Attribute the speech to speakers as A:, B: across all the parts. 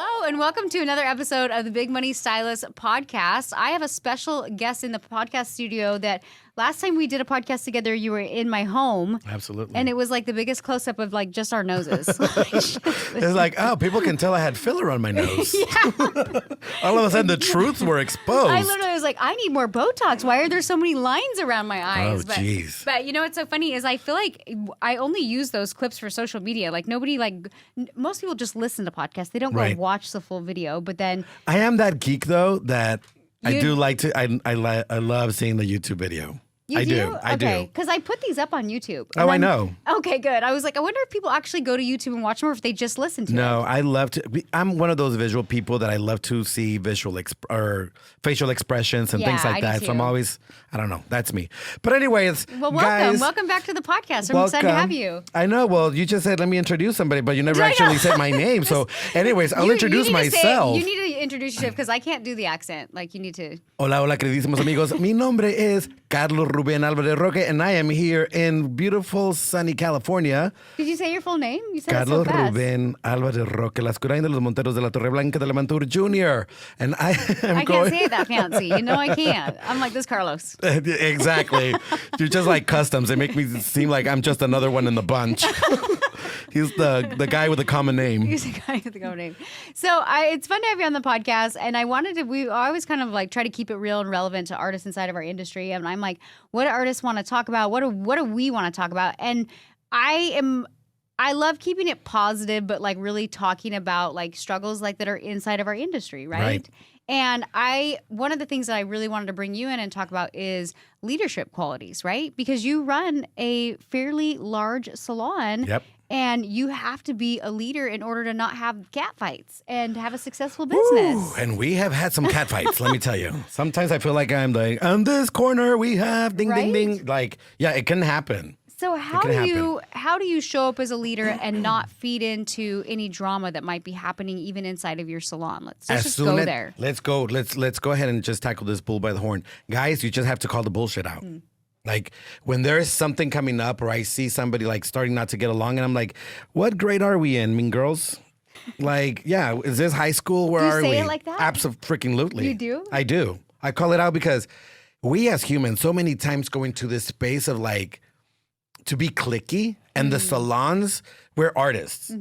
A: Hello, and welcome to another episode of the Big Money Stylist Podcast. I have a special guest in the podcast studio that last time we did a podcast together, you were in my home.
B: Absolutely.
A: And it was like the biggest close-up of like just our noses.
B: It's like, oh, people can tell I had filler on my nose.
A: Yeah.
B: All of a sudden, the truths were exposed.
A: I literally was like, I need more Botox. Why are there so many lines around my eyes?
B: Oh, jeez.
A: But you know what's so funny is I feel like I only use those clips for social media. Like nobody, most people just listen to podcasts. They don't go watch the full video. But then
B: I am that geek though that I do like to. I love seeing the YouTube video. I do.
A: Because I put these up on YouTube.
B: Oh, I know.
A: Okay, good. I was like, I wonder if people actually go to YouTube and watch them or if they just listen to it.
B: No, I love to. I'm one of those visual people that I love to see or facial expressions and things like that. So I'm always, I don't know. That's me. But anyways,
A: well, welcome.
B: Guys,
A: welcome back to the podcast. I'm excited to have you.
B: I know. Well, you just said, let me introduce somebody, but you never actually said my name. So anyways, I'll introduce myself.
A: You need to introduce yourself because I can't do the accent. Like you need to.
B: Hola, queridísimos amigos. Mi nombre es Carlos Alvarez Roque, and I am here in beautiful, sunny California.
A: Did you say your full name? You said
B: Carlos
A: it so fast.
B: Alvarez Roque, Las Curain de los Monteros de la Torre Blanca de la Mantur Jr. And I
A: can't say it that fancy. You know I can't. I'm like this Carlos.
B: Exactly. You're just like customs. They make me seem like I'm just another one in the bunch. He's the guy with a common name.
A: He's the guy with a common name. So it's fun to have you on the podcast. And I always kind of like try to keep it real and relevant to artists inside of our industry. And I'm like, what do artists want to talk about? What do we want to talk about? And I love keeping it positive, but like really talking about like struggles like that are inside of our industry, right? And one of the things that I really wanted to bring you in and talk about is leadership qualities, right? Because you run a fairly large salon.
B: Yep.
A: And you have to be a leader in order to not have cat fights and have a successful business.
B: Ooh, and we have had some cat fights, let me tell you. Sometimes I feel like I'm like, on this corner we have ding, ding, ding. Like, yeah, it can happen.
A: So how do you show up as a leader and not feed into any drama that might be happening even inside of your salon? Let's just go there.
B: Let's go. Let's go ahead and just tackle this bull by the horn. Guys, you just have to call the bullshit out. Like when there is something coming up or I see somebody like starting not to get along and I'm like, what grade are we in, Mean Girls? Like, yeah, is this high school? Where are we?
A: Do you say it like that?
B: Absolutely.
A: You do?
B: I do. I call it out because we as humans so many times go into this space of like to be cliquey and the salons, we're artists.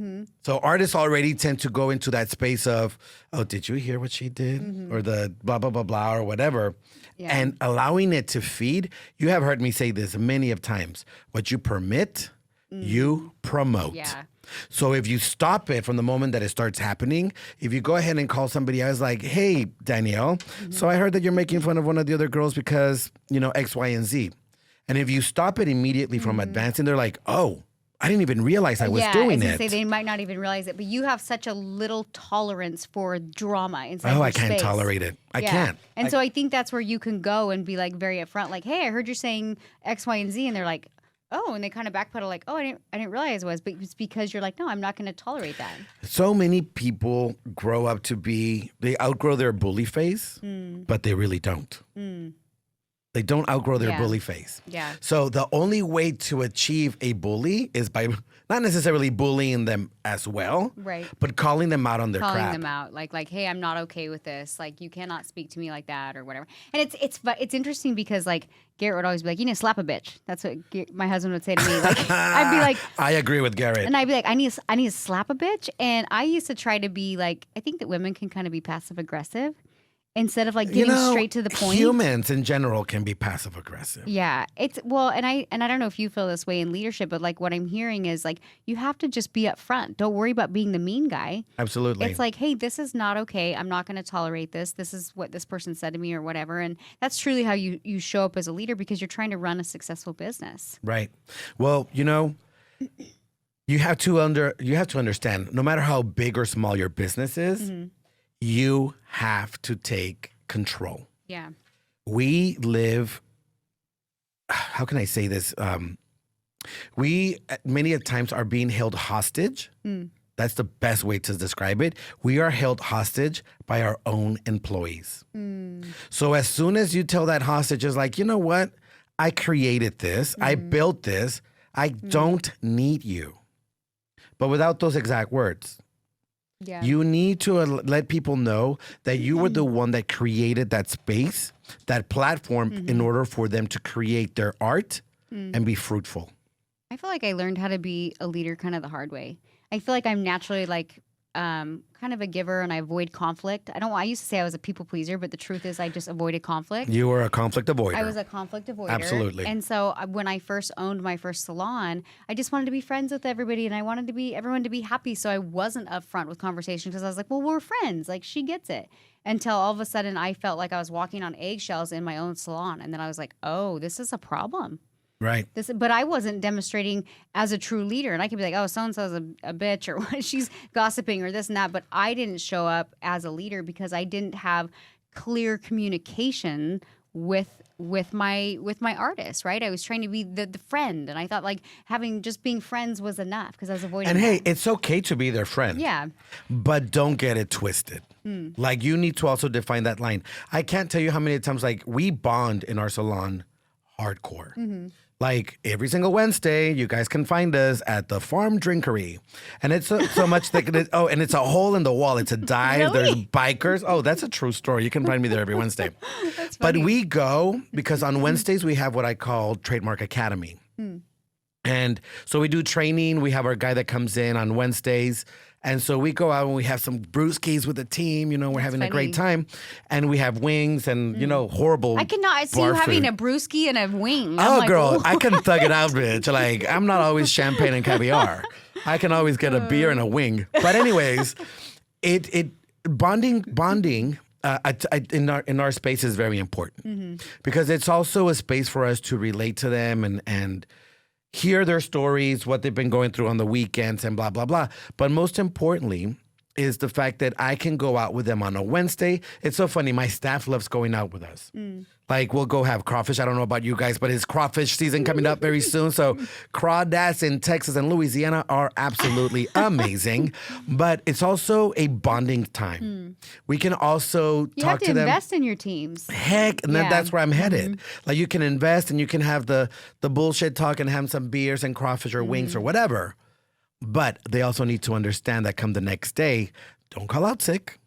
B: So artists already tend to go into that space of, oh, did you hear what she did? Or the blah, blah, blah, blah, or whatever. Yeah. And allowing it to feed. You have heard me say this many of times. What you permit, you promote.
A: Yeah.
B: So if you stop it from the moment that it starts happening, if you go ahead and call somebody else like, hey, Danielle, so I heard that you're making fun of one of the other girls because, you know, X, Y, and Z. And if you stop it immediately from advancing, they're like, oh, I didn't even realize I was doing it.
A: Say they might not even realize it, but you have such a little tolerance for drama inside your
B: I can't
A: space.
B: tolerate it. I can't.
A: And so I think that's where you can go and be like very upfront, like, hey, I heard you're saying X, Y, and Z. And they're like, oh, and they kind of backpedal like, oh, I didn't realize it was. But it's because you're like, no, I'm not going to tolerate that.
B: So many people grow up they outgrow their bully phase, but they really don't. They don't outgrow their bully phase. Yeah. So the only way to achieve a bully is by not necessarily bullying them as well, right? But calling them out on their crap.
A: Calling them out, like, hey, I'm not okay with this. Like, you cannot speak to me like that or whatever. And it's interesting because like Garrett would always be like, you need to slap a bitch. That's what my husband would say to me. Like, I'd be like,
B: I agree with Garrett,
A: and I'd be like, I need to slap a bitch. And I used to try to be like, I think that women can kind of be passive aggressive. Instead of like getting straight to the point.
B: Humans in general can be passive aggressive.
A: Yeah. And I don't know if you feel this way in leadership, but like what I'm hearing is like you have to just be upfront. Don't worry about being the mean guy.
B: Absolutely.
A: It's like, hey, this is not okay. I'm not going to tolerate this. This is what this person said to me or whatever. And that's truly how you show up as a leader because you're trying to run a successful business.
B: Right. Well, you have to understand, no matter how big or small your business is, you have to take control.
A: Yeah.
B: We live, how can I say this? We many a times are being held hostage. That's the best way to describe it. We are held hostage by our own employees. So as soon as you tell that hostage is like, you know what? I created this. I built this. I don't need you. But without those exact words.
A: Yeah.
B: You need to let people know that you were the one that created that space, that platform, in order for them to create their art and be fruitful.
A: I feel like I learned how to be a leader kind of the hard way. I feel like I'm naturally like kind of a giver and I avoid conflict. I used to say I was a people pleaser, but the truth is I just avoided conflict.
B: You were a conflict avoider.
A: I was a conflict avoider.
B: Absolutely.
A: And so when I first owned my first salon, I just wanted to be friends with everybody and I wanted everyone to be happy. So I wasn't upfront with conversation because I was like, well, we're friends. Like she gets it. Until all of a sudden I felt like I was walking on eggshells in my own salon. And then I was like, oh, this is a problem.
B: Right.
A: But I wasn't demonstrating as a true leader. And I could be like, oh, so-and-so's a bitch or she's gossiping or this and that. But I didn't show up as a leader because I didn't have clear communication with my artist, right? I was trying to be the friend. And I thought like just being friends was enough because I was avoiding
B: And hey, it's okay to be their friend.
A: Yeah.
B: But don't get it twisted. Like you need to also define that line. I can't tell you how many times like we bond in our salon hardcore. Like every single Wednesday, you guys can find us at the Farm Drinkery. And it's so much that, and it's a hole in the wall. It's a dive.
A: Really?
B: There's bikers. Oh, that's a true story. You can find me there every Wednesday.
A: That's
B: But
A: funny.
B: we go because on Wednesdays, we have what I call Trademark Academy. And so we do training. We have our guy that comes in on Wednesdays. And so we go out and we have some brewskis with the team. You know, we're having a great time. And we have wings and, horrible
A: I cannot see you having a brewski and a wing.
B: Oh,
A: I'm like,
B: girl,
A: "Ooh."
B: I can thug it out, bitch. Like, I'm not always champagne and caviar. I can always get a beer and a wing. But anyways, bonding in our space is very important because it's also a space for us to relate to them and hear their stories, what they've been going through on the weekends and blah, blah, blah. But most importantly is the fact that I can go out with them on a Wednesday. It's so funny. My staff loves going out with us. Like, we'll go have crawfish. I don't know about you guys, but it's crawfish season coming up very soon. So crawdads in Texas and Louisiana are absolutely amazing. But it's also a bonding time. We can also
A: You
B: talk
A: have to
B: to them.
A: invest in your teams.
B: Heck, and that's where I'm headed. Like you can invest and you can have the bullshit talk and have some beers and crawfish or wings or whatever. But they also need to understand that come the next day, don't call out sick.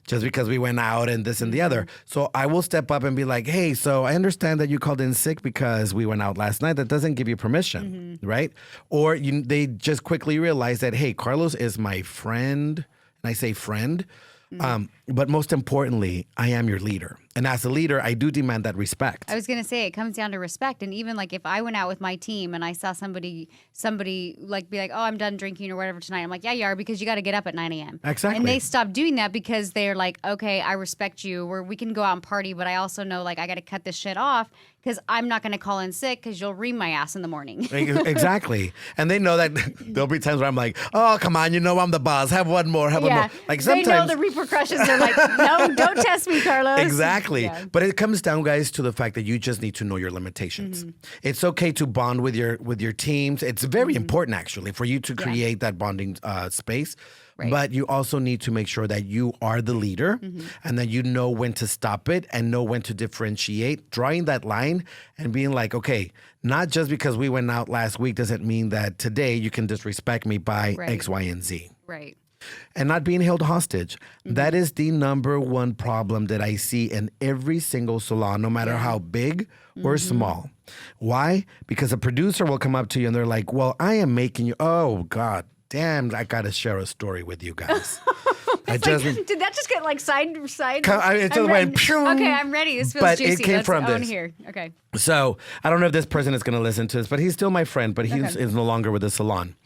B: Just because we went out and this and the other. So I will step up and be like, hey, so I understand that you called in sick because we went out last night. That doesn't give you permission, right? Or they just quickly realize that, hey, Carlos is my friend. And I say friend. But most importantly, I am your leader. And as a leader, I do demand that respect.
A: I was going to say it comes down to respect. And even like if I went out with my team and I saw somebody like be like, oh, I'm done drinking or whatever tonight. I'm like, yeah, you are because you got to get up at 9 a.m.
B: Exactly.
A: And they stop doing that because they're like, okay, I respect you. We can go out and party, but I also know like I got to cut this shit off because I'm not going to call in sick because you'll ream my ass in the morning.
B: Exactly. And they know that there'll be times where I'm like, oh, come on, I'm the boss. Have one more, one more. Like sometimes
A: they know the repercussions. They're like, no, don't test me, Carlos.
B: Exactly.
A: Yeah.
B: But it comes down, guys, to the fact that you just need to know your limitations. It's okay to bond with your teams. It's very important, actually, for you to create that bonding space. Right. But you also need to make sure that you are the leader and that you know when to stop it and know when to differentiate, drawing that line and being like, okay, not just because we went out last week doesn't mean that today you can disrespect me by X, Y, and Z.
A: Right.
B: And not being held hostage. That is the number one problem that I see in every single salon, no matter how big or small. Why? Because a producer will come up to you and they're like, well, I am making you, oh, God. Damn, I got to share a story with you guys.
A: Did that just get like side?
B: It's the way.
A: Okay, I'm ready. This feels
B: but
A: juicy.
B: It came from this.
A: Here. Okay.
B: So I don't know if this person is going to listen to this, but he's still my friend, but he's is no longer with the salon.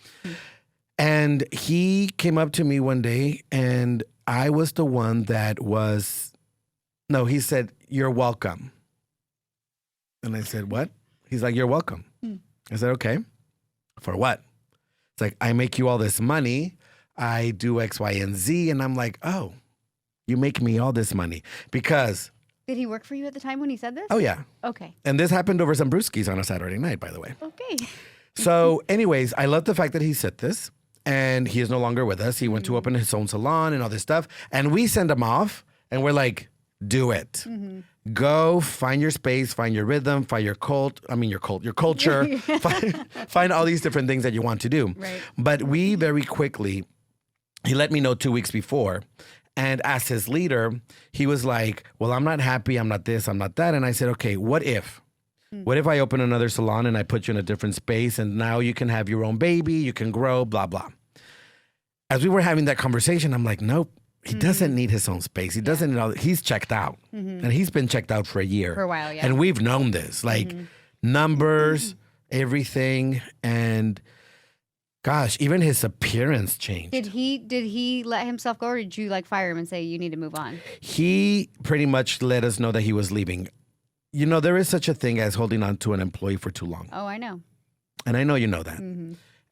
B: And he came up to me one day and I was the one that he said, you're welcome. And I said, what? He's like, you're welcome. I said, okay. For what? It's like, I make you all this money. I do X, Y, and Z. And I'm like, oh, you make me all this money. Because.
A: Did he work for you at the time when he said this?
B: Oh, yeah.
A: Okay.
B: And this happened over some brewskis on a Saturday night, by the way.
A: Okay.
B: So anyways, I love the fact that he said this. And he is no longer with us. He went to open his own salon and all this stuff. And we send him off. And we're like, do it. Go find your space, find your rhythm, find your culture, find all these different things that you want to do.
A: Right.
B: But we very quickly he let me know 2 weeks before. And as his leader, he was like, well, I'm not happy. I'm not this. I'm not that. And I said, okay, what if? What if I open another salon and I put you in a different space and now you can have your own baby, you can grow, blah, blah. As we were having that conversation, I'm like, nope, he doesn't need his own space. He doesn't know. He's checked out. And he's been checked out for a year.
A: For a while, yeah.
B: And we've known this, like numbers, everything. And gosh, even his appearance changed.
A: Did he let himself go, or did you like fire him and say you need to move on?
B: He pretty much let us know that he was leaving. You know, there is such a thing as holding on to an employee for too long.
A: Oh, I know.
B: And I know you know that.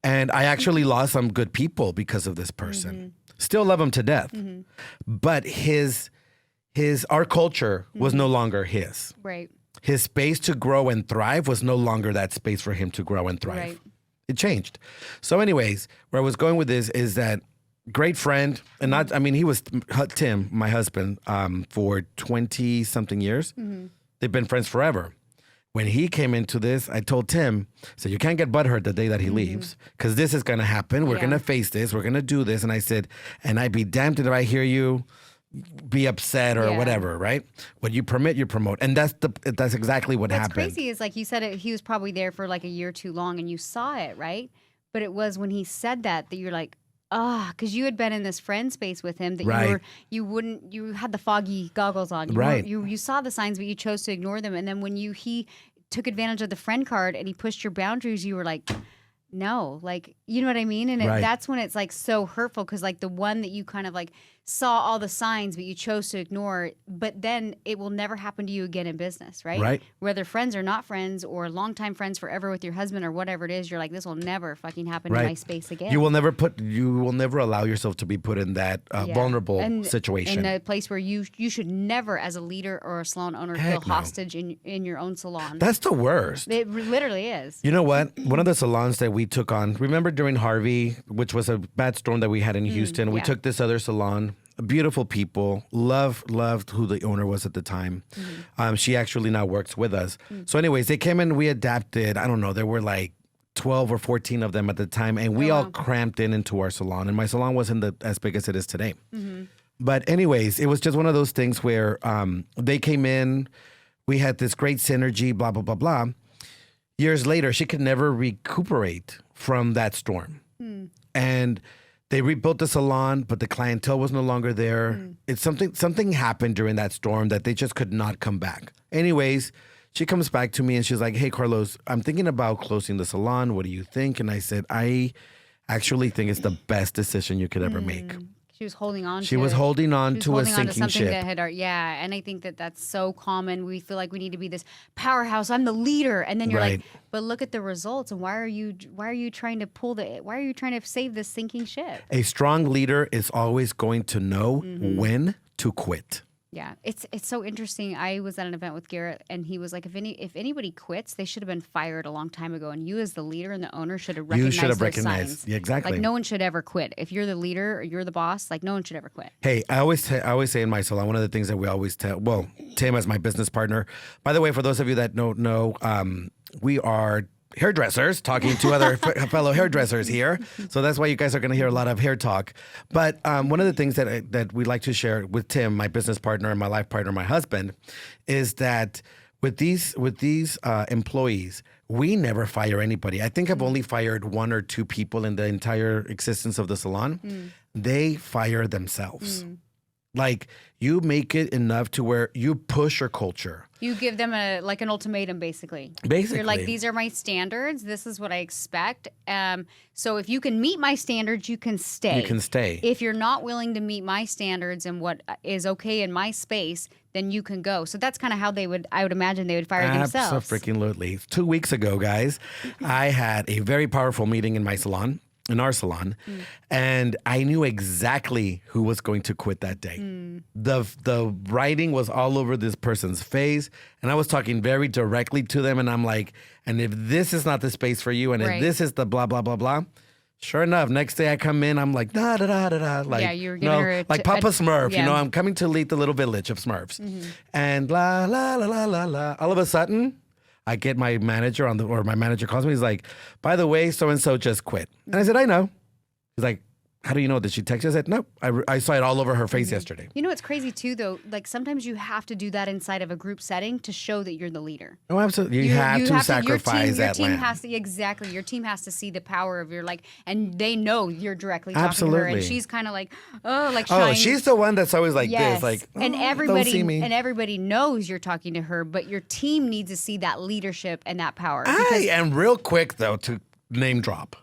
B: And I actually lost some good people because of this person. Still love him to death. But our culture was no longer his.
A: Right.
B: His space to grow and thrive was no longer that space for him to grow and thrive.
A: Right.
B: It changed. So anyways, where I was going with this is that great friend, and not, I mean, he was Tim, my husband, for 20 something years. They've been friends forever. When he came into this, I told Tim, so you can't get butthurt the day that he leaves, because this is going to happen. We're going to face this. We're going to do this. And I said, and I'd be damned if I hear you be upset or whatever, right? What you permit, you promote. And that's exactly what happened.
A: What's crazy is, like you said, he was probably there for like a year too long and you saw it, right? But it was when he said that you're like, because you had been in this friend space with him that you had the foggy goggles on. You saw the signs, but you chose to ignore them. And then when he took advantage of the friend card and he pushed your boundaries, you were like, no, like, you know what I mean? And that's when it's like so hurtful, because like the one that you kind of like saw all the signs, but you chose to ignore, but then it will never happen to you again in business, right?
B: Right.
A: Whether friends or not friends, or longtime friends forever with your husband or whatever it is, you're like, this will never fucking happen in my space again.
B: You will never allow yourself to be put in that vulnerable situation.
A: In a place where you should never, as a leader or a salon owner, feel hostage in your own salon.
B: That's the worst.
A: It literally is.
B: You know what? One of the salons that we took on, remember during Harvey, which was a bad storm that we had in Houston, we took this other salon. Beautiful people, loved who the owner was at the time. She actually now works with us. So anyways, they came in, we adapted. I don't know, there were like 12 or 14 of them at the time, and we all cramped into our salon. And my salon wasn't as big as it is today. But anyways, it was just one of those things where they came in, we had this great synergy, blah, blah, blah, blah. Years later, she could never recuperate from that storm. And they rebuilt the salon, but the clientele was no longer there. It's something happened during that storm that they just could not come back. Anyways, she comes back to me and she's like, hey, Carlos, I'm thinking about closing the salon. What do you think? And I said, I actually think it's the best decision you could ever make.
A: She was holding on.
B: She was holding on to a sinking ship.
A: That had and I think that's so common. We feel like we need to be this powerhouse. I'm the leader, and then you're like, but look at the results. And why are you trying to save this sinking ship?
B: A strong leader is always going to know when to quit.
A: Yeah, it's so interesting. I was at an event with Garrett, and he was like, if anybody quits, they should have been fired a long time ago. And you, as the leader and the owner, should have recognized those signs.
B: Yeah, exactly.
A: Like, no one should ever quit. If you're the leader or you're the boss, like, no one should ever quit.
B: Hey, I always say in my salon, one of the things that we always tell, well, Tim as my business partner. By the way, for those of you that don't know, we are hairdressers talking to other fellow hairdressers here. So that's why you guys are going to hear a lot of hair talk. But one of the things that we like to share with Tim, my business partner and my life partner, my husband, is that with these employees, we never fire anybody. I think I've only fired 1 or 2 people in the entire existence of the salon. They fire themselves. Like, you make it enough to where you push your culture.
A: You give them an ultimatum, basically. You're like, these are my standards. This is what I expect. So if you can meet my standards, you can stay.
B: You can stay.
A: If you're not willing to meet my standards and what is okay in my space, then you can go. So that's kind of how I would imagine they would fire themselves.
B: Absolutely. 2 weeks ago, guys, I had a very powerful meeting in our salon, and I knew exactly who was going to quit that day. The writing was all over this person's face, and I was talking very directly to them, and I'm like, and if this is not the space for you, and if this is the blah, blah, blah, blah, sure enough, next day I come in, I'm like, da, da, da, da, da. Like,
A: you were giving her
B: like Papa Smurf, I'm coming to lead the little village of Smurfs. And la, la, la, la, la, la. All of a sudden, I get my manager my manager calls me. He's like, by the way, so-and-so just quit. And I said, I know. He's like, how do you know? Did she text you? I said, nope. I saw it all over her face yesterday.
A: You know what's crazy too, though? Like sometimes you have to do that inside of a group setting to show that you're the leader.
B: Oh, absolutely. You have to sacrifice
A: your
B: that
A: team
B: land.
A: has to, exactly. Your team has to see the power of your and they know you're directly talking to her, and she's kind of like, shying.
B: She's the one that's always like
A: yes.
B: this, like,
A: and
B: don't see me.
A: everybody knows you're talking to her, but your team needs to see that leadership and that power.
B: I am real quick though to name drop.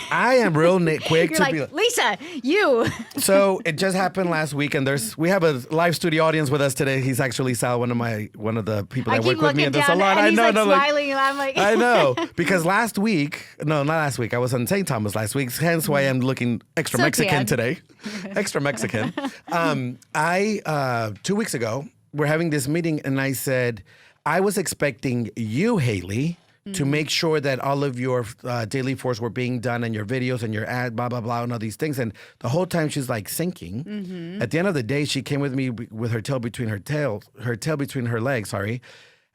B: I am real quick
A: You're
B: to
A: like,
B: be like,
A: Lisa, you.
B: So it just happened last week, and we have a live studio audience with us today. He's actually Sal, one of the people that work with me in the salon.
A: And
B: I know,
A: he's smiling, and I'm like,
B: I know, because not last week. I was in St. Thomas last week, hence why I'm looking extra Mexican today, extra Mexican. 2 weeks ago, we're having this meeting, and I said I was expecting you, Haley, to make sure that all of your daily force were being done and your videos and your ad, blah, blah, blah, and all these things. And the whole time she's like sinking. Mm-hmm. At the end of the day, she came with me with her tail between her tail between her legs, sorry.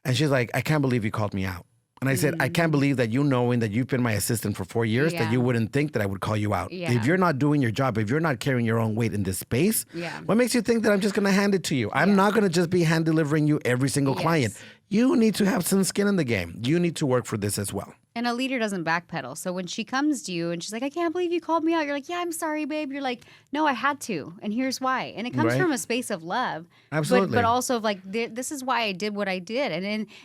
B: And she's like, I can't believe you called me out. And I said, I can't believe that you knowing that you've been my assistant for 4 years, that you wouldn't think that I would call you out. Yeah. If you're not doing your job, if you're not carrying your own weight in this space, what makes you think that I'm just going to hand it to you? I'm not going to just be hand delivering you every single client. You need to have some skin in the game. You need to work for this as well.
A: And a leader doesn't backpedal. So when she comes to you and she's like, I can't believe you called me out. You're like, yeah, I'm sorry, babe. You're like, no, I had to. And here's why. And it comes from a space of love.
B: Absolutely.
A: But also of like, this is why I did what I did.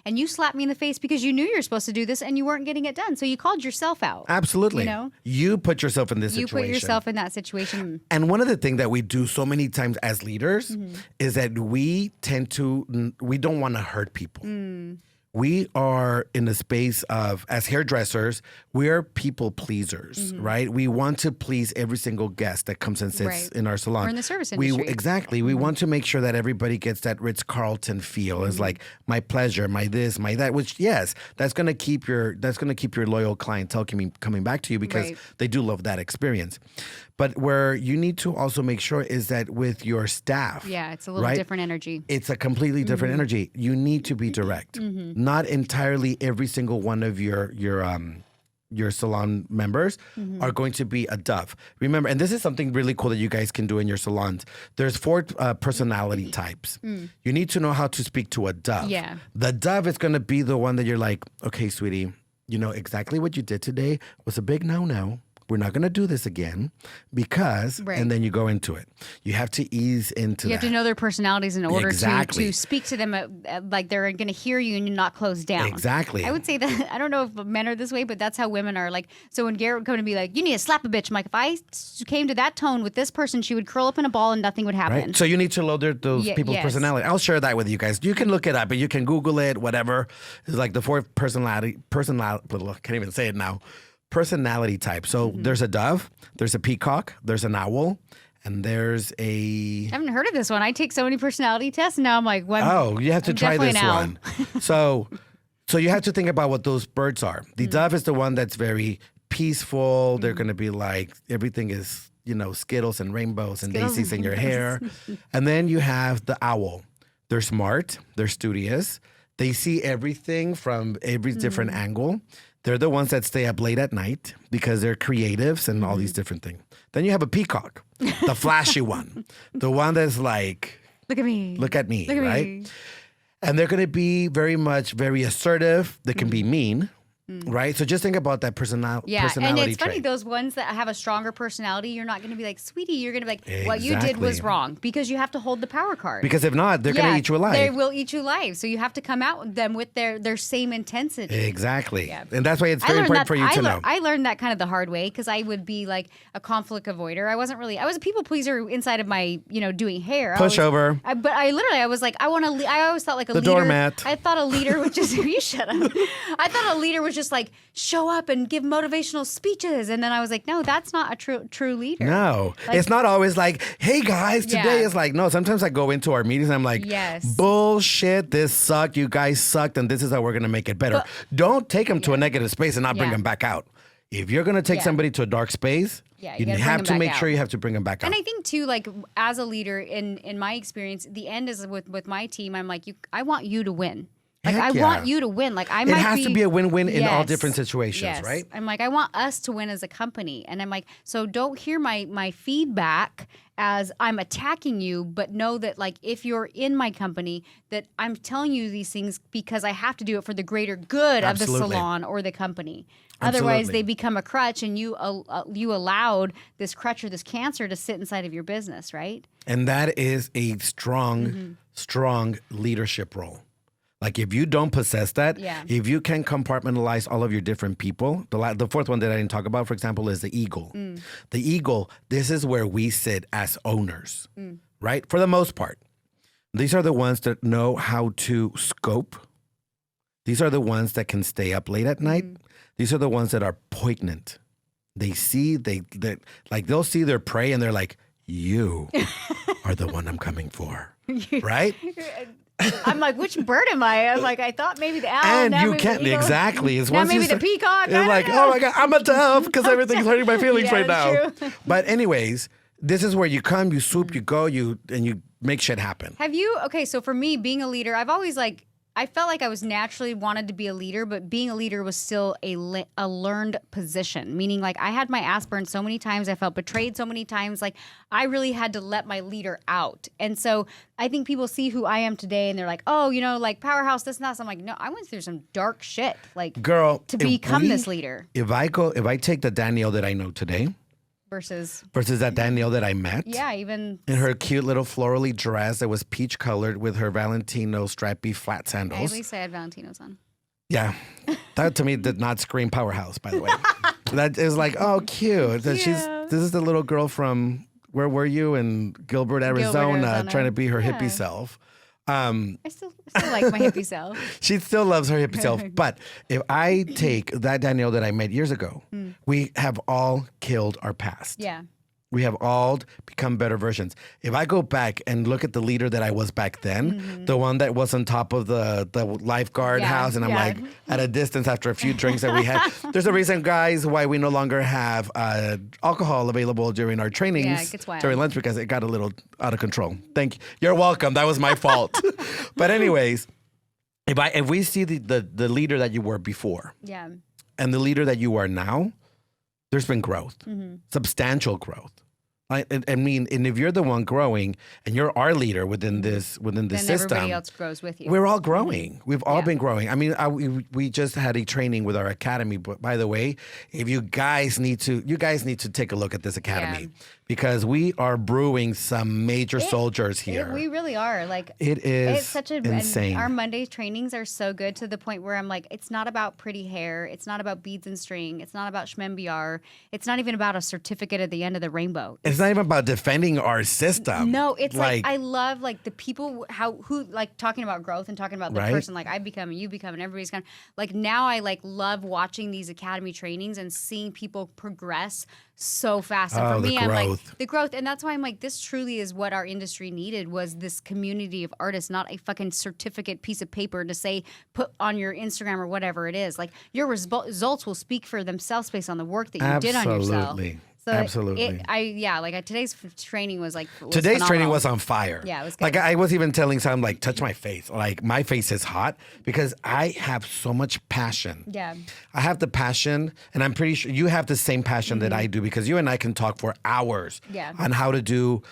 A: And you slapped me in the face because you knew you were supposed to do this and you weren't getting it done. So you called yourself out.
B: Absolutely. You put yourself in this situation.
A: You put yourself in that situation.
B: And one of the things that we do so many times as leaders is that we don't want to hurt people. We are in the space of, as hairdressers, we're people pleasers, right? We want to please every single guest that comes and sits in our salon.
A: Or in the service industry.
B: Exactly. We want to make sure that everybody gets that Ritz-Carlton feel. It's like my pleasure, my this, my that, which, yes, that's going to keep your loyal clientele coming back to you because they do love that experience. But where you need to also make sure is that with your staff.
A: Yeah, it's a little different energy.
B: It's a completely different energy. You need to be direct. Not entirely every single one of your salon members are going to be a dove. Remember, and this is something really cool that you guys can do in your salons. There's 4 personality types. You need to know how to speak to a dove.
A: Yeah.
B: The dove is going to be the one that you're like, okay, sweetie, you know exactly what you did today was a big no-no. We're not going to do this again because, and then you go into it. You have to ease into that.
A: You have to know their personalities in order to speak to them like they're going to hear you and you're not closed down.
B: Exactly.
A: I would say that, I don't know if men are this way, but that's how women are. Like, so when Garrett would come to be like, you need to slap a bitch. I'm like, if I came to that tone with this person, she would curl up in a ball and nothing would happen.
B: Right. So you need to know those people's personality. I'll share that with you guys. You can look it up and you can Google it, whatever. It's like the 4 personality, I can't even say it now. Personality type. So there's a dove, there's a peacock, there's an owl, and there's I
A: haven't heard of this one. I take so many personality tests, and now I'm like, well,
B: you have to try this one. So you have to think about what those birds are. The dove is the one that's very peaceful. They're going to be like, everything is, Skittles and rainbows and daisies in your hair. And then you have the owl. They're smart. They're studious. They see everything from every different angle. They're the ones that stay up late at night because they're creatives and all these different things. Then you have a peacock, the flashy one, the one that's like,
A: look at me,
B: right? And they're going to be very assertive. They can be mean. Right? So just think about that personality
A: and it's
B: trait.
A: funny, those ones that have a stronger personality, you're not going to be like, sweetie, you're going to be like, what you did was wrong, because you have to hold the power card.
B: Because if not, they're going to eat you alive.
A: They will eat you alive. So you have to come out with them with their same intensity.
B: Exactly. Yeah. And that's why it's very important for you to know.
A: I learned that kind of the hard way because I would be like a conflict avoider. I was a people pleaser inside of my, doing hair.
B: Pushover.
A: But I was like, I always thought like a leader.
B: Doormat.
A: I thought a leader would just, you shut up. I thought a leader was just like show up and give motivational speeches, and then I was like, no, that's not a true leader.
B: No, it's not always like, hey guys, today it's like, no. Sometimes I go into our meetings and I'm like, bullshit, this sucked, you guys sucked, and this is how we're gonna make it better. But, don't take them to a negative space and not bring them back out. If you're gonna take somebody to a dark space, you have to make sure you have to bring them back out.
A: And I think too, like as a leader, in my experience, the end is with my team. I'm like, I want you to win. Like,
B: Heck
A: I
B: yeah.
A: want you to win. Like,
B: It has to be a win-win in all different situations,
A: yes.
B: right?
A: I'm like, I want us to win as a company. And I'm like, so don't hear my feedback as I'm attacking you, but know that, like, if you're in my company, that I'm telling you these things because I have to do it for the greater good of the salon or the company. Otherwise, they become a crutch, and you allowed this crutch or this cancer to sit inside of your business, right?
B: And that is a strong leadership role. Like, if you don't possess that, if you can compartmentalize all of your different people, the fourth one that I didn't talk about, for example, is the eagle. The eagle, this is where we sit as owners, right? For the most part. These are the ones that know how to scope. These are the ones that can stay up late at night. These are the ones that are poignant. They see, they'll see their prey and they're like, you are the one I'm coming for, right?
A: I'm like, which bird am I? I'm like, I thought maybe the owl.
B: And
A: now
B: you
A: maybe
B: can't,
A: the eagle.
B: exactly. It's
A: Now
B: once
A: maybe
B: you
A: the peacock.
B: You're like, oh my God, I'm a dove because everything's hurting my feelings right now.
A: True.
B: But anyways, this is where you come, you swoop, you go, and you make shit happen.
A: Have you, okay, so for me, being a leader, I've always I felt like I was naturally wanted to be a leader, but being a leader was still a learned position, meaning like I had my ass burned so many times. I felt betrayed so many times. Like I really had to let my leader out. And so I think people see who I am today and they're like, oh, like powerhouse, this and that. So I'm like, no, I went through some dark shit, like,
B: girl,
A: to become this leader.
B: If I take the Danielle that I know today versus that Danielle that I met.
A: Yeah, even
B: in her cute little florally dress that was peach colored with her Valentino strappy flat sandals.
A: At least I had Valentinos on.
B: Yeah, that to me did not scream powerhouse. By the way, that is like, oh, cute. That this is the little girl from where were you in Gilbert, Arizona. Trying to be her hippie self.
A: I still like my hippie self.
B: She still loves her hippie self. But if I take that Danielle that I met years ago, we have all killed our past.
A: Yeah.
B: We have all become better versions. If I go back and look at the leader that I was back then, the one that was on top of the lifeguard house, and I'm like at a distance after a few drinks that we had. There's a reason, guys, why we no longer have alcohol available during our trainings.
A: Yeah, it gets wild.
B: During lunch because it got a little out of control. Thank you. You're welcome. That was my fault. But anyways, if we see the leader that you were before, and the leader that you are now, there's been growth, substantial growth. I mean, and if you're the one growing and you're our leader within this
A: then
B: system,
A: everybody else grows with you.
B: we're all growing. We've all been growing. I mean, we just had a training with our academy. But by the way, if you guys need to take a look at this academy because we are brewing some major soldiers here.
A: We really are. Like
B: it's
A: such
B: insane.
A: Our Monday trainings are so good to the point where I'm like, it's not about pretty hair. It's not about beads and string. It's not about shmembiar. It's not even about a certificate at the end of the rainbow.
B: It's not even about defending our system.
A: No, it's like I love like the people who like talking about growth and talking about the person like I become and you become and everybody's kind of like now I like love watching these academy trainings and seeing people progress so fast. And for me, I'm like the growth. And that's why I'm like, this truly is what our industry needed was this community of artists, not a fucking certificate piece of paper to say, put on your Instagram or whatever it is. Like your results will speak for themselves based on the work that you did on yourself.
B: Absolutely.
A: So
B: absolutely.
A: Today's training was like
B: today's training was on fire.
A: Yeah, it was good.
B: Like I was even telling Sam, like, touch my face. Like my face is hot because I have so much passion.
A: Yeah.
B: I have the passion, and I'm pretty sure you have the same passion that I do because you and I can talk for hours on how to do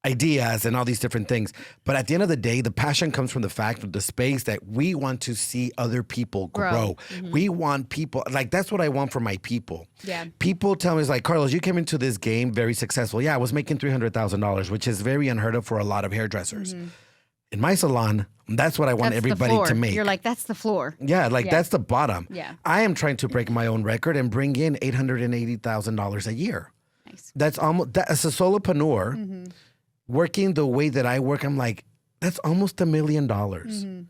B: ideas and all these different things. But at the end of the day, the passion comes from the fact of the space that we want to see other people grow. We want people, like that's what I want for my people.
A: Yeah.
B: People tell me, it's like, Carlos, you came into this game very successful. Yeah, I was making $300,000, which is very unheard of for a lot of hairdressers. In my salon, that's what I want everybody to make. You're
A: like, that's the floor.
B: Yeah, that's the bottom.
A: Yeah.
B: I am trying to break my own record and bring in $880,000 a year.
A: Nice.
B: That's as a solopreneur, working the way that I work, I'm like, that's almost $1 million.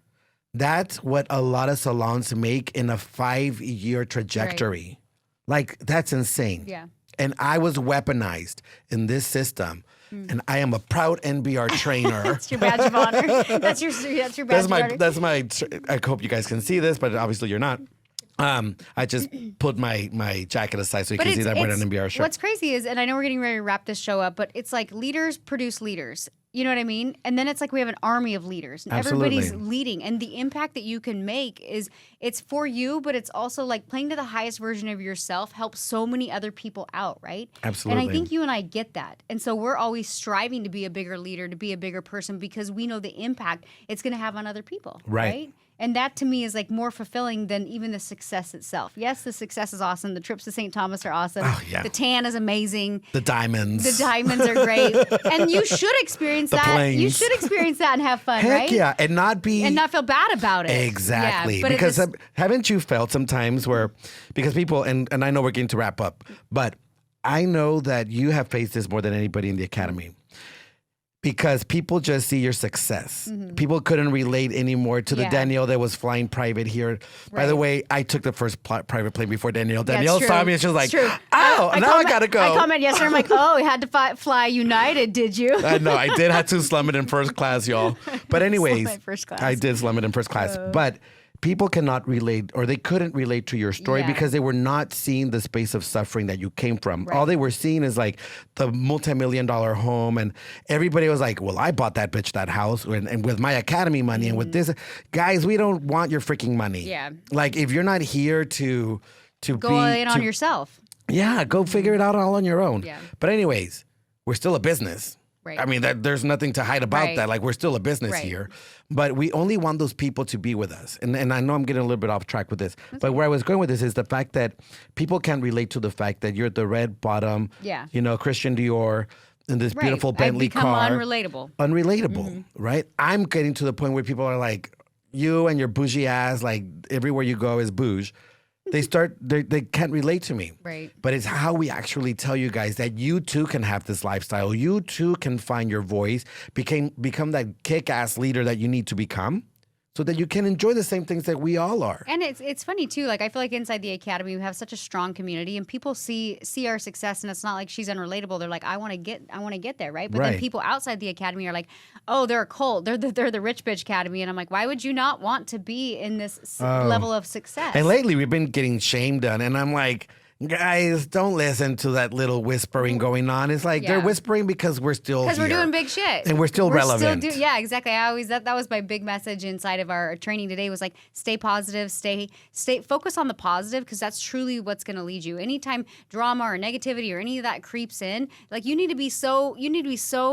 B: That's what a lot of salons make in a 5-year trajectory. Like, that's insane.
A: Yeah.
B: And I was weaponized in this system. And I am a proud NBR trainer.
A: That's your badge of honor. That's your badge of honor.
B: That's my, I hope you guys can see this, but obviously you're not. I just put my jacket aside so you can see that I'm wearing an NBR shirt.
A: What's crazy is, and I know we're getting ready to wrap this show up, but it's like leaders produce leaders. You know what I mean? And then it's like we have an army of leaders and
B: Absolutely.
A: everybody's leading. And the impact that you can make is it's for you, but it's also like playing to the highest version of yourself helps so many other people out, right?
B: Absolutely.
A: And I think you and I get that. And so we're always striving to be a bigger leader, to be a bigger person because we know the impact it's going to have on other people, right? And that to me is like more fulfilling than even the success itself. Yes, the success is awesome. The trips to St. Thomas are awesome.
B: Oh, yeah.
A: The tan is amazing.
B: The diamonds.
A: The diamonds are great. And you should experience
B: The
A: that.
B: planes.
A: You should experience that and have fun,
B: Heck
A: right?
B: yeah. And not
A: feel bad about it.
B: Exactly.
A: Yeah, but
B: because haven't you felt sometimes where, because people, and I know we're getting to wrap up, but I know that you have faced this more than anybody in the academy. Because people just see your success.
A: Mm-hmm.
B: People couldn't relate anymore to the Danielle that was flying private here. By the way, I took the first private plane before Danielle. Danielle saw me and she was like, "Oh, I gotta go."
A: I comment yesterday. I'm like, "Oh, you had to fly United, did you?"
B: I know. I did have to slum it in first class, y'all. But anyways,
A: first class.
B: I did slum it in first class. But people cannot relate, or they couldn't relate to your story because they were not seeing the space of suffering that you came from. All they were seeing is like the multi-million-dollar home, and everybody was like, well, I bought that bitch that house and with my academy money and with this. Guys, we don't want your freaking money.
A: Yeah.
B: Like, if you're not here to
A: Go in on yourself.
B: Yeah, go figure it out all on your own.
A: Yeah.
B: But anyways, we're still a business.
A: Right.
B: I mean, there's nothing to hide about that. Like, we're still a business here. But we only want those people to be with us. And I know I'm getting a little bit off track with this. But where I was going with this is the fact that people can't relate to the fact that you're the red bottom, Christian Dior, in this beautiful Bentley car.
A: Unrelatable.
B: Unrelatable, right? I'm getting to the point where people are like, you and your bougie ass, like, everywhere you go is bouge. They can't relate to me.
A: Right.
B: But it's how we actually tell you guys that you too can have this lifestyle. You too can find your voice, become that kick-ass leader that you need to become so that you can enjoy the same things that we all are.
A: And it's funny too. Like, I feel like inside the academy we have such a strong community, and people see our success, and it's not like she's unrelatable. They're like, I want to get there, right? But then people outside the academy are like, oh, they're a cult. They're the rich bitch academy, and I'm like, why would you not want to be in this level of success?
B: And lately we've been getting shamed on, and I'm like, guys, don't listen to that little whispering going on. It's like they're whispering because we're still here.
A: Because we're doing big shit.
B: And we're still relevant.
A: Yeah, exactly. I always that was my big message inside of our training today was like, stay positive, stay focus on the positive, because that's truly what's going to lead you. Anytime drama or negativity or any of that creeps in, like, you need to be so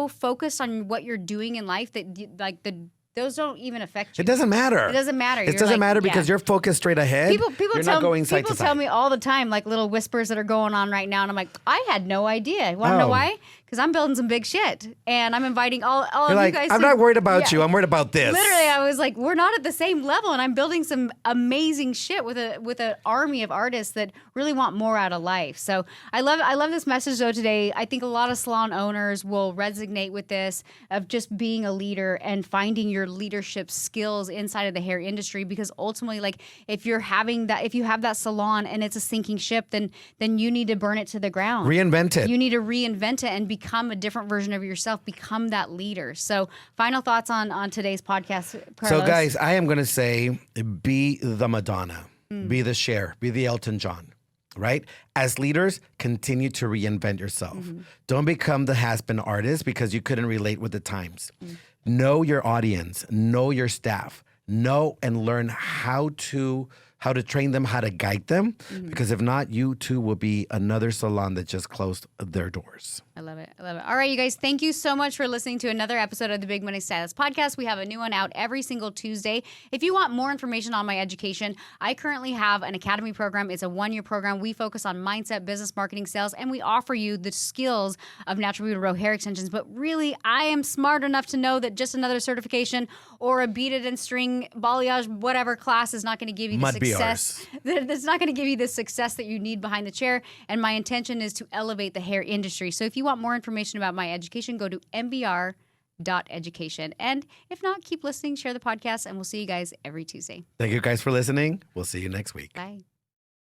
A: focused on what you're doing in life that those don't even affect you.
B: It doesn't matter.
A: It doesn't matter.
B: It doesn't matter because you're focused straight ahead.
A: People tell me all the time, like, little whispers that are going on right now, and I'm like, I had no idea. You want to know why? Because I'm building some big shit, and I'm inviting all of you guys.
B: I'm not worried about you. I'm worried about this.
A: Literally, I was like, we're not at the same level, and I'm building some amazing shit with an army of artists that really want more out of life. So I love this message though today. I think a lot of salon owners will resonate with this of just being a leader and finding your leadership skills inside of the hair industry, because ultimately, like, if you have that salon and it's a sinking ship, then you need to burn it to the ground.
B: Reinvent it.
A: You need to reinvent it and become a different version of yourself, become that leader. So final thoughts on today's podcast, Carlos?
B: So guys, I am going to say, be the Madonna, be the Cher, be the Elton John, right? As leaders, continue to reinvent yourself. Don't become the has-been artist because you couldn't relate with the times. Know your audience, know your staff, know and learn how to train them, how to guide them, because if not, you too will be another salon that just closed their doors.
A: I love it. All right, you guys, thank you so much for listening to another episode of the Big Money Stylist Podcast. We have a new one out every single Tuesday. If you want more information on my education, I currently have an academy program. It's a 1-year program. We focus on mindset, business, marketing, sales, and we offer you the skills of natural beauty row hair extensions. But really, I am smart enough to know that just another certification or a beaded and string balayage, whatever class, is not going to give you the success. That's not going to give you the success that you need behind the chair. And my intention is to elevate the hair industry. So if you want more information about my education, go to NBR.education. And if not, keep listening, share the podcast, and we'll see you guys every Tuesday.
B: Thank you guys for listening. We'll see you next week.
A: Bye.